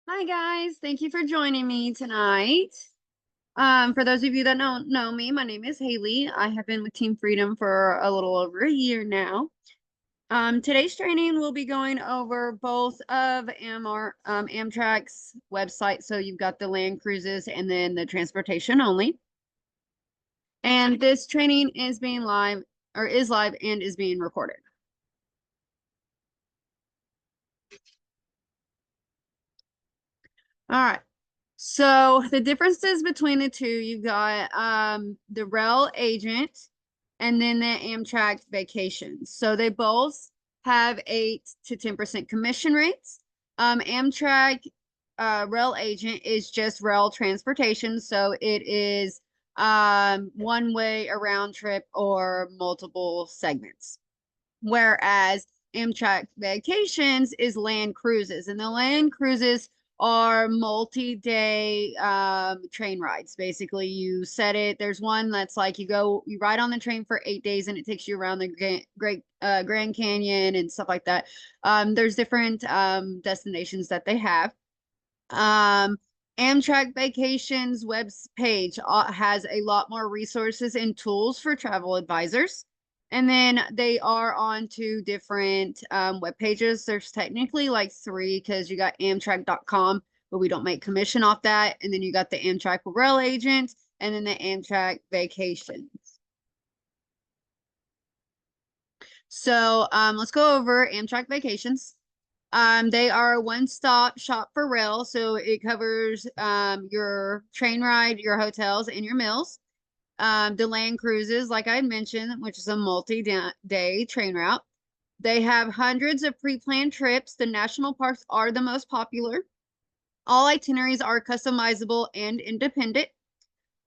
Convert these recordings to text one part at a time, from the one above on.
Hi guys, thank you for joining me tonight. For those of you that don't know me, my name is Haley. I have been with Team Freedom for a little over a year now. Today's training will be going over both of Amtrak's websites. So you've got the land cruises and then the transportation only. And this training is being live or is live and is being recorded. All right. So the differences between the two, you've got the rail agent and then the Amtrak vacations. So they both have 8 to 10% commission rates. Amtrak rail agent is just rail transportation, so it is one way, a round trip, or multiple segments. Whereas Amtrak Vacations is land cruises, and the land cruises are multi-day train rides. Basically, you set it. There's one that's like you ride on the train for 8 days, and it takes you around the Grand Canyon and stuff like that. There's different destinations that they have. Um, Amtrak Vacations web page has a lot more resources and tools for travel advisors. And then they are on two different web pages. There's technically like three because you got Amtrak.com, but we don't make commission off that. And then you got the Amtrak Rail Agent and then the Amtrak Vacations. So let's go over Amtrak Vacations. They are a one-stop shop for rail, so it covers your train ride, your hotels, and your meals. The land cruises, like I mentioned, which is a multi-day train route. They have hundreds of pre-planned trips. The national parks are the most popular. All itineraries are customizable and independent.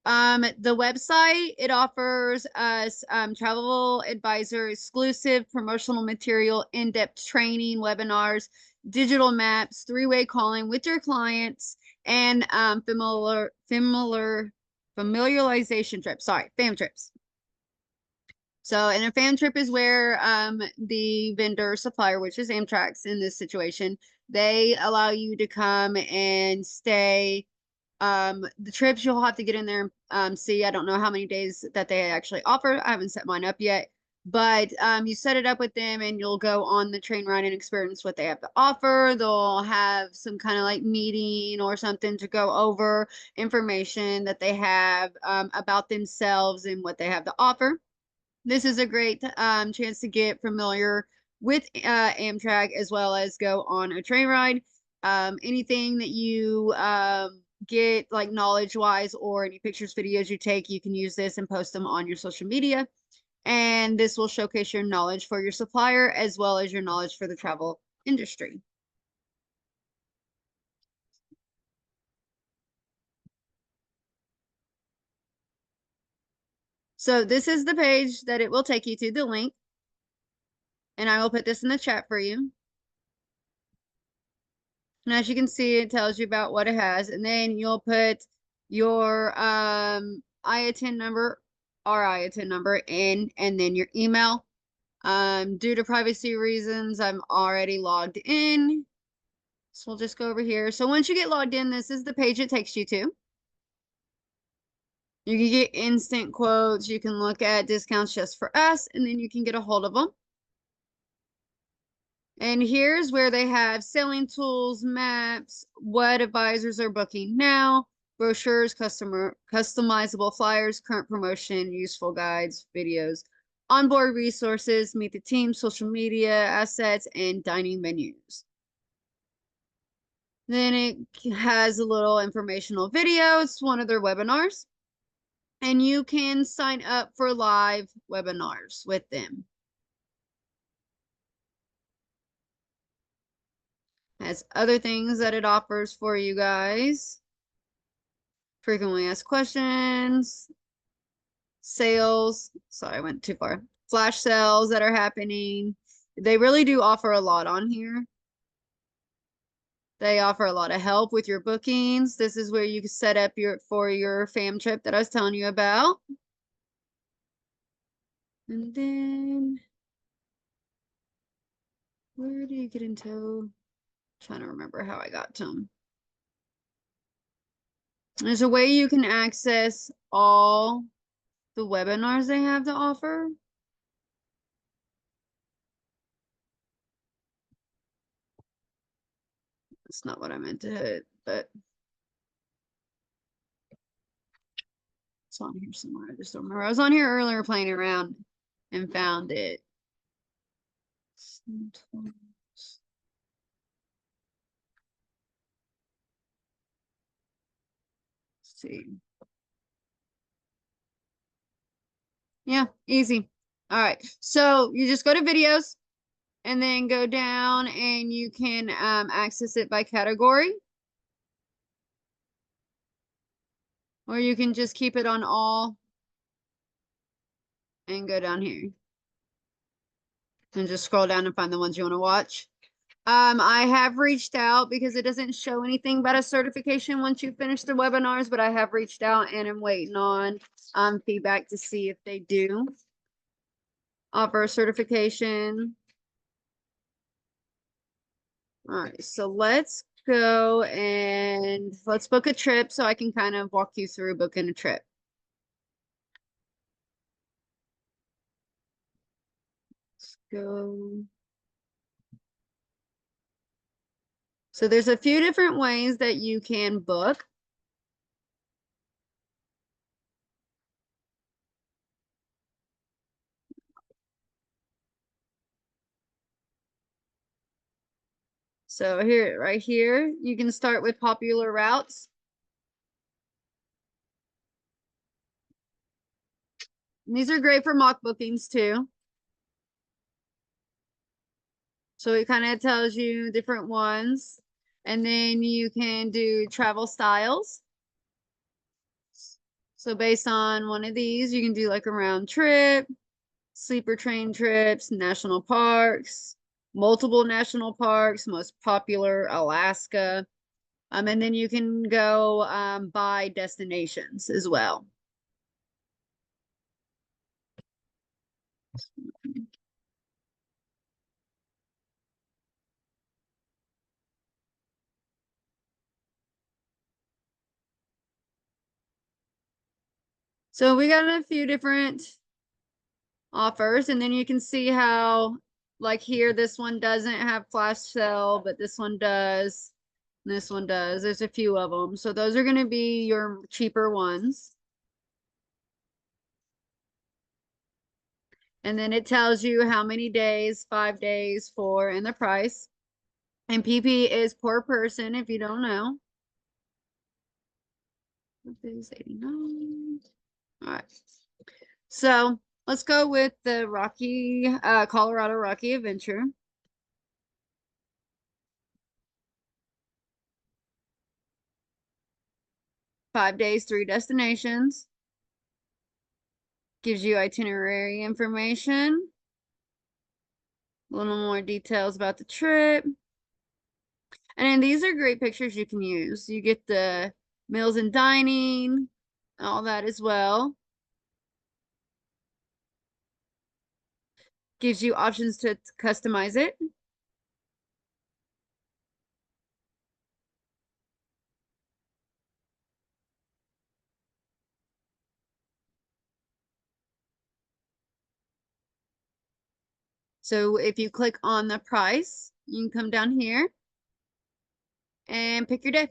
The website, it offers us travel advisor exclusive promotional material, in-depth training, webinars, digital maps, three-way calling with your clients, and familiarization trips. Sorry, fam trips. So, and a fam trip is where the vendor supplier, which is Amtrak's in this situation, they allow you to come and stay the trips you'll have to get in there and see. I don't know how many days that they actually offer. I haven't set mine up yet, but you set it up with them and you'll go on the train ride and experience what they have to offer. They'll have some kind of like meeting or something to go over information that they have about themselves and what they have to offer. This is a great chance to get familiar with Amtrak as well as go on a train ride. Anything that you get like knowledge wise or any pictures, videos you take, you can use this and post them on your social media. And this will showcase your knowledge for your supplier as well as your knowledge for the travel industry. So this is the page that it will take you to, the link, and I will put this in the chat for you. And as you can see, it tells you about what it has. And then you'll put your IATIN number, our IATIN number in, and then your email. Due to privacy reasons, I'm already logged in. So we'll just go over here. So once you get logged in, this is the page it takes you to. You can get instant quotes. You can look at discounts just for us, and then you can get a hold of them. And here's where they have selling tools, maps, what advisors are booking now, brochures, customizable flyers, current promotion, useful guides, videos, onboard resources, meet the team, social media assets, and dining menus. Then it has a little informational video. It's one of their webinars. And you can sign up for live webinars with them. Has other things that it offers for you guys. Frequently asked questions, sales. Sorry, I went too far. Flash sales that are happening. They really do offer a lot on here. They offer a lot of help with your bookings. This is where you can set up your fam trip that I was telling you about. And then where do you get into? I'm trying to remember how I got to them. There's a way you can access all the webinars they have to offer. That's not what I meant to hit, but it's on here somewhere. I just don't remember. I was on here earlier playing around and found it. Let's see. Yeah, easy. All right. So you just go to videos and then go down and you can access it by category. Or you can just keep it on all and go down here. And just scroll down and find the ones you want to watch. I have reached out because it doesn't show anything about a certification once you finish the webinars, but I have reached out and I'm waiting on feedback to see if they do offer a certification. All right, so let's go and let's book a trip so I can kind of walk you through booking a trip. Let's go. So there's a few different ways that you can book. So here, right here, you can start with popular routes. And these are great for mock bookings too. So it kind of tells you different ones. And then you can do travel styles. So based on one of these, you can do like a round trip, sleeper train trips, national parks, multiple national parks, most popular Alaska. And then you can go by destinations as well. So we got a few different offers, and then you can see how, like here, this one doesn't have flash sale, but this one does. This one does. There's a few of them. So those are going to be your cheaper ones. And then it tells you how many days, 5 days, 4, and the price. And PP is per person if you don't know. 89. All right. So let's go with the Colorado Rocky Adventure. 5 days, 3 destinations. Gives you itinerary information. A little more details about the trip. And then these are great pictures you can use. You get the meals and dining, all that as well. Gives you options to customize it. So if you click on the price, you can come down here and pick your day.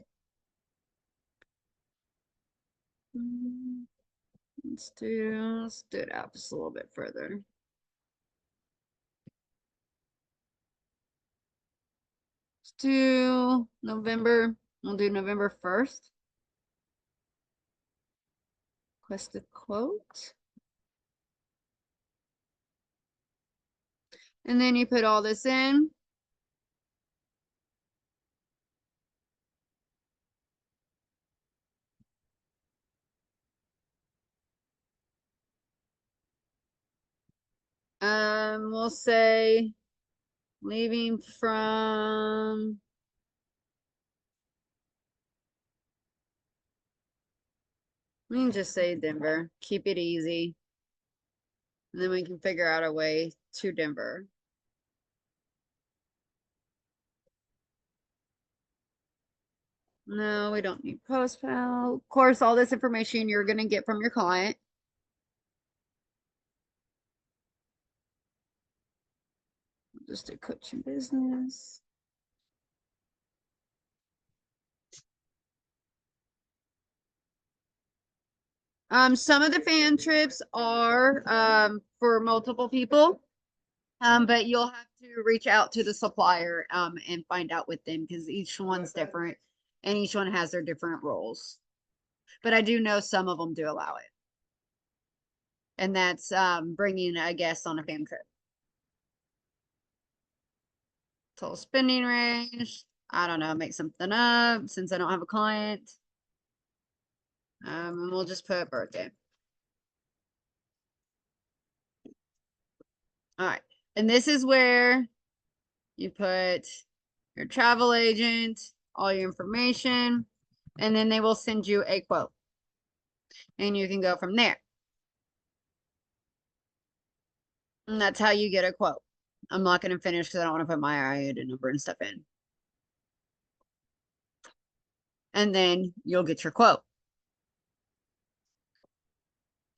Let's do it out just a little bit further. Let's do November. We'll do November 1st. Request a quote. And then you put all this in. We'll say leaving from we can just say Denver. Keep it easy. And then we can figure out a way to Denver. No, we don't need post-pal. Of course, all this information you're going to get from your client. Just a coaching business. Some of the fan trips are for multiple people. But you'll have to reach out to the supplier and find out with them because each one's different and each one has their different roles. But I do know some of them do allow it. And that's bringing a guest on a fan trip. Total spending range. I don't know, make something up since I don't have a client. And we'll just put birthday. All right. And this is where you put your travel agent, all your information, and then they will send you a quote. And you can go from there. And that's how you get a quote. I'm not going to finish because I don't want to put my IATA number and stuff in. And then you'll get your quote.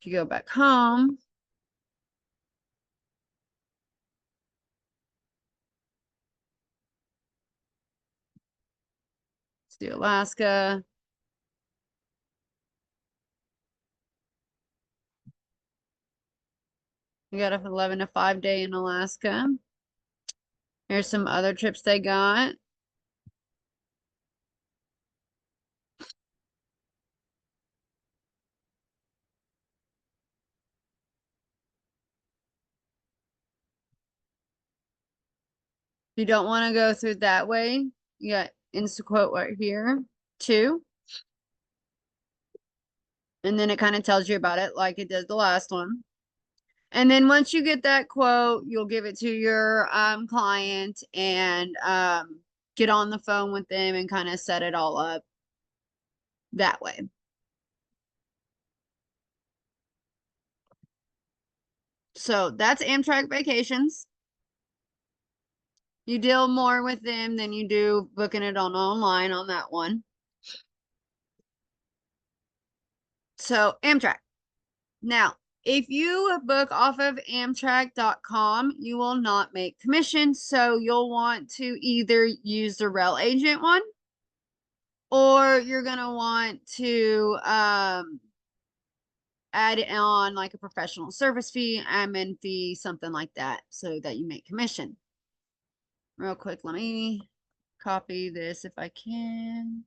If you go back home, let's do Alaska. You got a 11 to 5 day in Alaska. Here's some other trips they got. If you don't want to go through that way, you got InstaQuote right here too. And then it kind of tells you about it like it did the last one. And then once you get that quote, you'll give it to your client and get on the phone with them and kind of set it all up that way. So that's Amtrak Vacations. You deal more with them than you do booking it on online on that one. So Amtrak. Now, if you book off of Amtrak.com, you will not make commission. So you'll want to either use the rail agent one or you're going to want to add on like a professional service fee, admin fee, something like that, so that you make commission. Real quick, let me copy this if I can.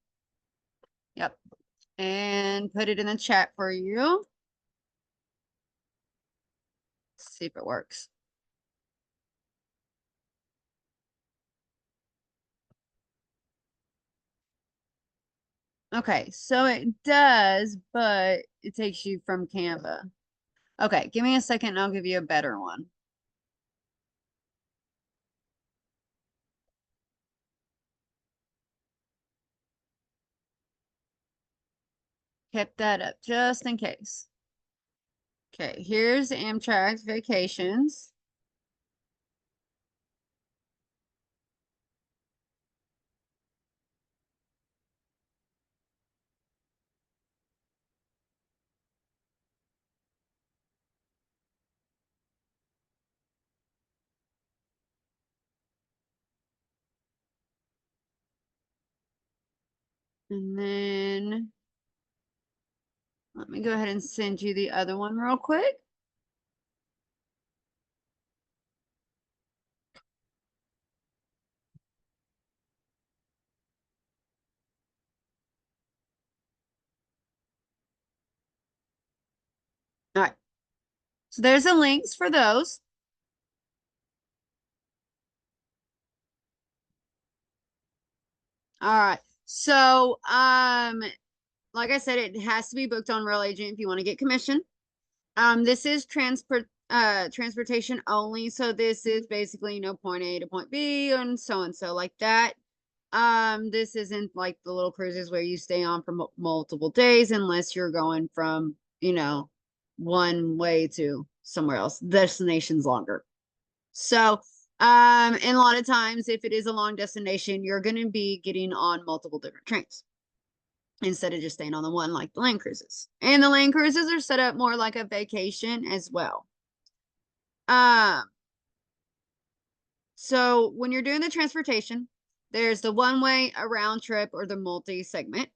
Yep. And put it in the chat for you. Let's see if it works. Okay, so it does, but it takes you from Canva. Okay, give me a second and I'll give you a better one. Kept that up just in case. Okay, here's Amtrak's Vacations. And then let me go ahead and send you the other one real quick. All right. So there's the links for those. All right. So, like I said, it has to be booked on Real Agent if you want to get commission. This is transportation only. So this is basically, point A to point B and so like that. This isn't like the little cruises where you stay on for multiple days unless you're going from, one way to somewhere else. Destination's longer. So, and a lot of times if it is a long destination, you're going to be getting on multiple different trains. instead of just staying on the one like the land cruises. And the land cruises are set up more like a vacation as well. So when you're doing the transportation, there's the one way, a round trip, or the multi segment.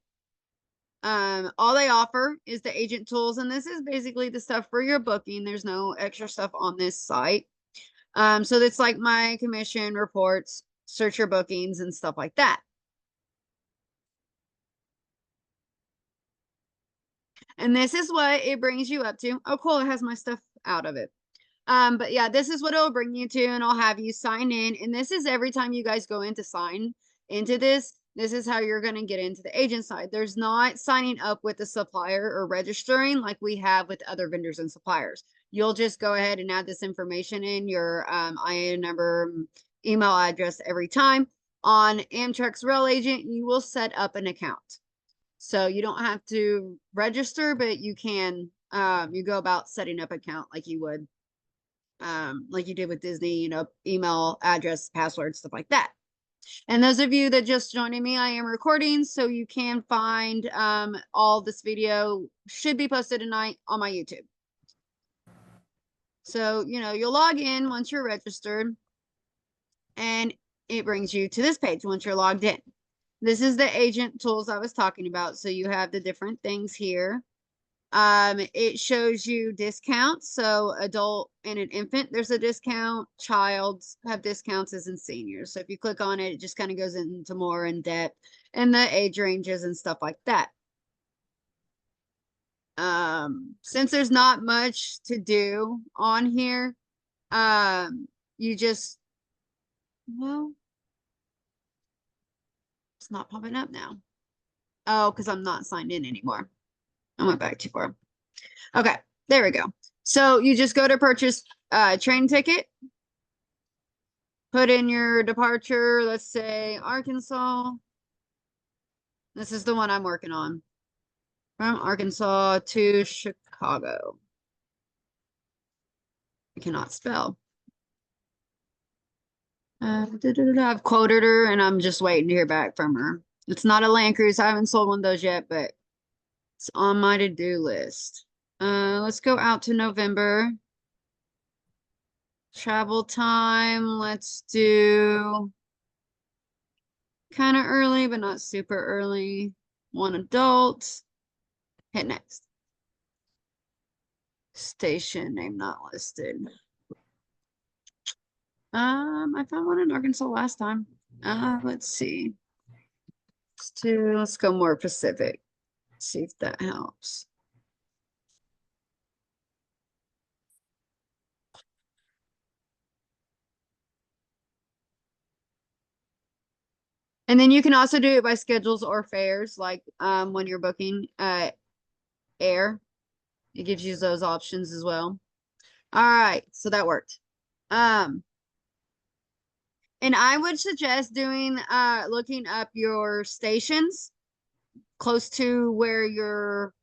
All they offer is the agent tools, and this is basically the stuff for your booking. There's no extra stuff on this site. So it's like my commission reports, search your bookings, and stuff like that. And this is what it brings you up to. Oh, cool. It has my stuff out of it. But yeah, this is what it'll bring you to, and I'll have you sign in. And this is every time you guys go in to sign into this, this is how you're going to get into the agent side. There's not signing up with the supplier or registering like we have with other vendors and suppliers. You'll just go ahead and add this information in your IN number, email address every time. On Amtrak's Rail Agent, you will set up an account. So you don't have to register, but you can, you go about setting up an account like you did with Disney, you know, email, address, password, stuff like that. And those of you that just joining me, I am recording, so you can find all this video should be posted tonight on my YouTube. So, you know, you'll log in once you're registered, and it brings you to this page once you're logged in. This is the agent tools I was talking about. So you have the different things here. It shows you discounts. So adult and an infant, there's a discount. Childs have discounts as in seniors. So if you click on it, it just kind of goes into more in depth and the age ranges and stuff like that. Since there's not much to do on here, you just, well, it's not popping up now. Oh, because I'm not signed in anymore. I went back too far. Okay, there we go. So you just go to purchase a train ticket, put in your departure, let's say Arkansas. This is the one I'm working on. From Arkansas to Chicago. I cannot spell. I've quoted her and I'm just waiting to hear back from her. It's not a Land Cruise. I haven't sold one of those yet, but it's on my to-do list. Let's go out to November. Travel time, let's do kind of early, but not super early. One adult. Hit next. Station name not listed. I found one in Arkansas last time. Let's see. Let's go more Pacific. See if that helps. And then you can also do it by schedules or fares, like when you're booking air. It gives you those options as well. All right, so that worked. And I would suggest doing looking up your stations close to where your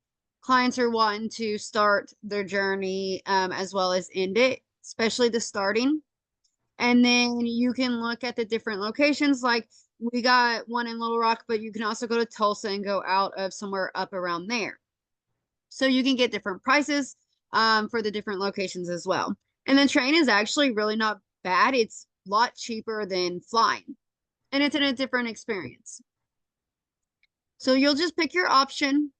clients are wanting to start their journey as well as end it, especially the starting. And then you can look at the different locations. Like we got one in Little Rock, but you can also go to Tulsa and go out of somewhere up around there. So you can get different prices for the different locations as well. And the train is actually really not bad. It's a lot cheaper than flying, and it's in a different experience. So you'll just pick your option,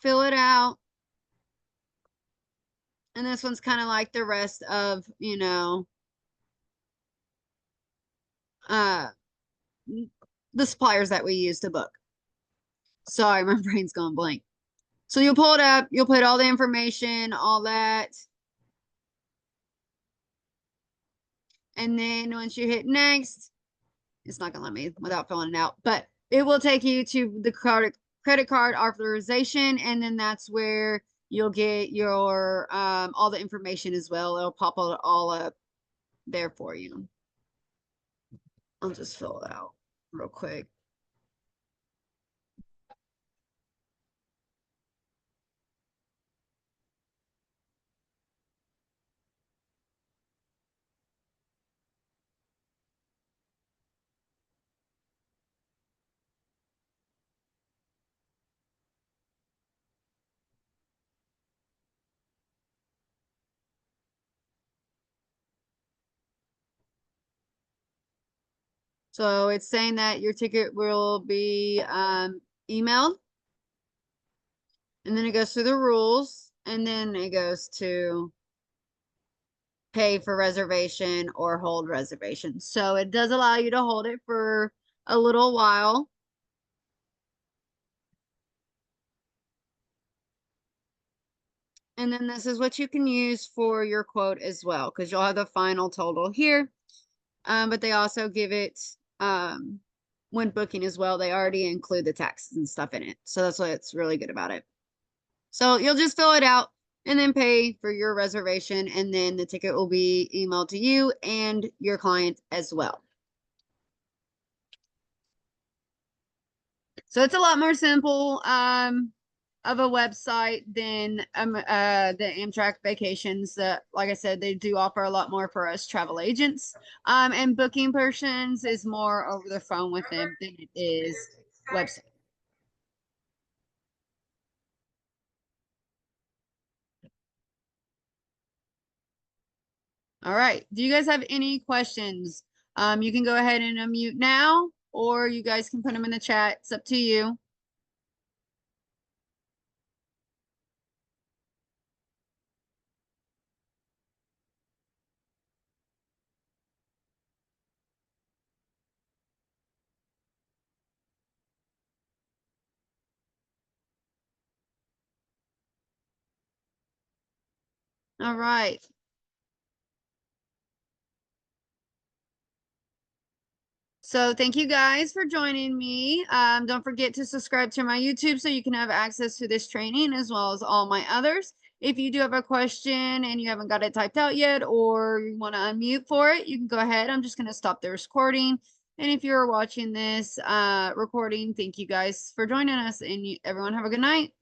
fill it out. And this one's kind of like the rest of, you know, the suppliers that we use to book. Sorry, my brain's gone blank. So you'll pull it up, you'll put all the information, all that. And then once you hit next, it's not gonna let me without filling it out, but it will take you to the credit card authorization, and then that's where you'll get your all the information as well. It'll pop all up there for you. I'll just fill it out real quick. So it's saying that your ticket will be emailed, and then it goes through the rules, and then it goes to pay for reservation or hold reservation. So it does allow you to hold it for a little while. And then this is what you can use for your quote as well, because you'll have the final total here. But they also give it when booking as well. They already include the taxes and stuff in it. So that's what's really good about it. So you'll just fill it out and then pay for your reservation, and then the ticket will be emailed to you and your client as well. So it's a lot more simple of a website than the Amtrak vacations. That, like I said, they do offer a lot more for us travel agents. And booking persons is more over the phone with them than it is website. All right. Do you guys have any questions? You can go ahead and unmute now, or you guys can put them in the chat. It's up to you. All right. So thank you guys for joining me. Don't forget to subscribe to my YouTube so you can have access to this training as well as all my others. If you do have a question and you haven't got it typed out yet, or you want to unmute for it, you can go ahead. I'm just going to stop the recording. And if you're watching this recording, thank you guys for joining us, and everyone have a good night.